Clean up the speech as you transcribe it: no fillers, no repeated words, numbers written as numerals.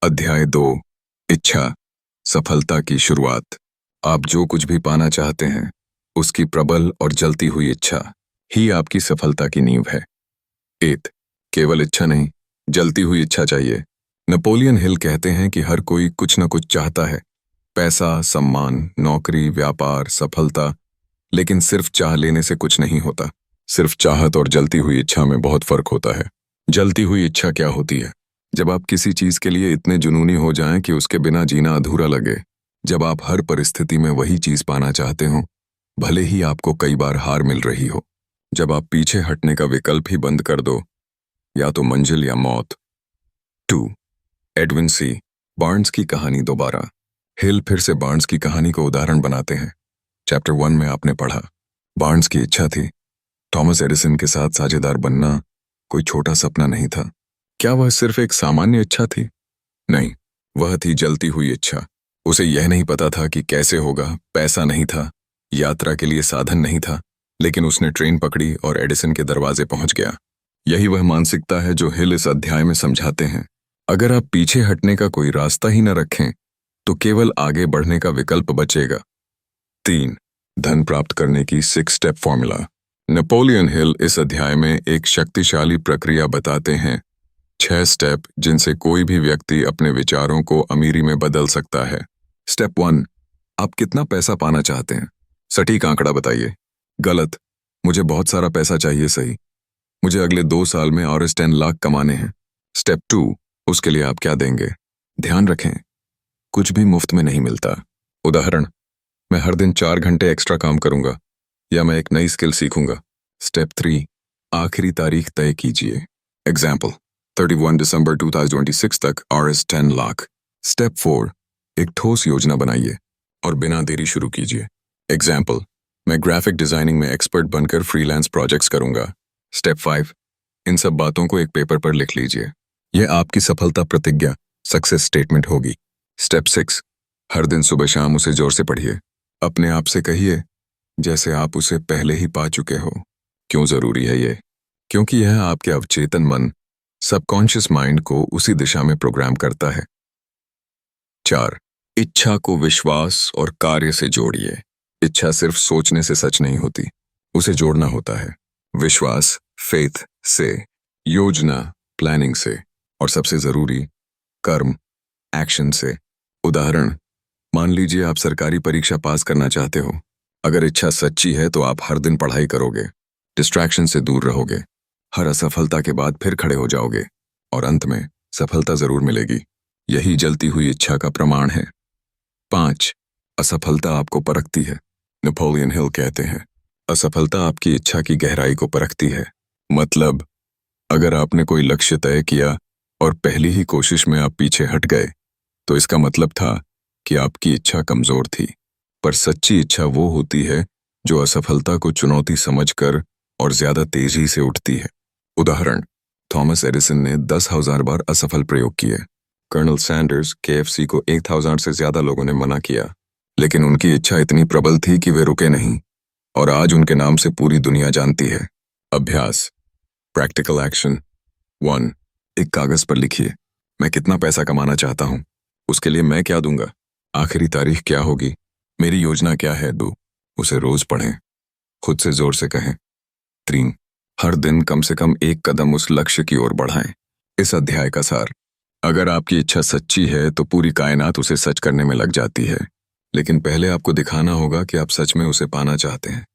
अध्याय 2। इच्छा, सफलता की शुरुआत। आप जो कुछ भी पाना चाहते हैं, उसकी प्रबल और जलती हुई इच्छा ही आपकी सफलता की नींव है। 8। केवल इच्छा नहीं, जलती हुई इच्छा चाहिए। नेपोलियन हिल कहते हैं कि हर कोई कुछ न कुछ चाहता है, पैसा, सम्मान, नौकरी, व्यापार, सफलता, लेकिन सिर्फ चाह लेने से कुछ नहीं होता। सिर्फ चाहत और जलती हुई इच्छा में बहुत फर्क होता है। जलती हुई इच्छा क्या होती है? जब आप किसी चीज के लिए इतने जुनूनी हो जाएं कि उसके बिना जीना अधूरा लगे। जब आप हर परिस्थिति में वही चीज पाना चाहते हो, भले ही आपको कई बार हार मिल रही हो। जब आप पीछे हटने का विकल्प ही बंद कर दो, या तो मंजिल या मौत। 2। एडविन सी बार्न्स की कहानी दोबारा। हिल फिर से बार्न्स की कहानी को उदाहरण बनाते हैं। चैप्टर 1 में आपने पढ़ा, बार्न्स की इच्छा थी थॉमस एडिसन के साथ साझेदार बनना। कोई छोटा सपना नहीं था। क्या वह सिर्फ एक सामान्य इच्छा थी? नहीं, वह थी जलती हुई इच्छा। उसे यह नहीं पता था कि कैसे होगा, पैसा नहीं था, यात्रा के लिए साधन नहीं था, लेकिन उसने ट्रेन पकड़ी और एडिसन के दरवाजे पहुंच गया। यही वह मानसिकता है जो हिल इस अध्याय में समझाते हैं। अगर आप पीछे हटने का कोई रास्ता ही न रखें, तो केवल आगे बढ़ने का विकल्प बचेगा। 3। धन प्राप्त करने की 6 स्टेप फॉर्मूला। नेपोलियन हिल इस अध्याय में एक शक्तिशाली प्रक्रिया बताते हैं। 6 स्टेप जिनसे कोई भी व्यक्ति अपने विचारों को अमीरी में बदल सकता है। स्टेप 1। आप कितना पैसा पाना चाहते हैं? सटीक आंकड़ा बताइए। गलत, मुझे बहुत सारा पैसा चाहिए। सही, मुझे अगले 2 साल में और 10 लाख कमाने हैं। स्टेप 2। उसके लिए आप क्या देंगे? ध्यान रखें, कुछ भी मुफ्त में नहीं मिलता। उदाहरण, मैं हर दिन 4 घंटे एक्स्ट्रा काम करूंगा, या मैं एक नई स्किल सीखूंगा। स्टेप 3। आखिरी तारीख तय कीजिए। एग्जाम्पल, 31 दिसंबर 2026 तक RS 10 लाख। स्टेप 4। एक ठोस योजना बनाइए और बिना देरी शुरू कीजिए। एग्जाम्पल, मैं ग्राफिक डिजाइनिंग में एक्सपर्ट बनकर फ्रीलांस प्रोजेक्ट्स करूंगा। स्टेप 5। इन सब बातों को एक पेपर पर लिख लीजिए। यह आपकी सफलता प्रतिज्ञा, सक्सेस स्टेटमेंट होगी। स्टेप 6। हर दिन सुबह शाम उसे जोर से पढ़िए। अपने आप से कहिए जैसे आप उसे पहले ही पा चुके हो। क्यों जरूरी है ये? क्योंकि यह आपके अवचेतन मन, सबकॉन्शियस माइंड को उसी दिशा में प्रोग्राम करता है। 4। इच्छा को विश्वास और कार्य से जोड़िए। इच्छा सिर्फ सोचने से सच नहीं होती, उसे जोड़ना होता है। विश्वास, फेथ से, योजना, प्लानिंग से, और सबसे जरूरी, कर्म, एक्शन से। उदाहरण, मान लीजिए आप सरकारी परीक्षा पास करना चाहते हो। अगर इच्छा सच्ची है तो आप हर दिन पढ़ाई करोगे, डिस्ट्रैक्शन से दूर रहोगे, हर असफलता के बाद फिर खड़े हो जाओगे, और अंत में सफलता जरूर मिलेगी। यही जलती हुई इच्छा का प्रमाण है। 5। असफलता आपको परखती है। नेपोलियन हिल कहते हैं, असफलता आपकी इच्छा की गहराई को परखती है। मतलब, अगर आपने कोई लक्ष्य तय किया और पहली ही कोशिश में आप पीछे हट गए, तो इसका मतलब था कि आपकी इच्छा कमजोर थी। पर सच्ची इच्छा वो होती है जो असफलता को चुनौती समझकर और ज्यादा तेजी से उठती है। उदाहरण, थॉमस एडिसन ने 10,000 बार असफल प्रयोग किए। कर्नल सैंडर्स KFC को 1,000 से ज्यादा लोगों ने मना किया, लेकिन उनकी इच्छा इतनी प्रबल थी कि वे रुके नहीं, और आज उनके नाम से पूरी दुनिया जानती है। अभ्यास, प्रैक्टिकल एक्शन। 1। एक कागज पर लिखिए, मैं कितना पैसा कमाना चाहता हूं, उसके लिए मैं क्या दूंगा, आखिरी तारीख क्या होगी, मेरी योजना क्या है। 2। उसे रोज पढ़ें, खुद से जोर से कहें। 3। हर दिन कम से कम एक कदम उस लक्ष्य की ओर बढ़ाएं। इस अध्याय का सार, अगर आपकी इच्छा सच्ची है तो पूरी कायनात उसे सच करने में लग जाती है, लेकिन पहले आपको दिखाना होगा कि आप सच में उसे पाना चाहते हैं।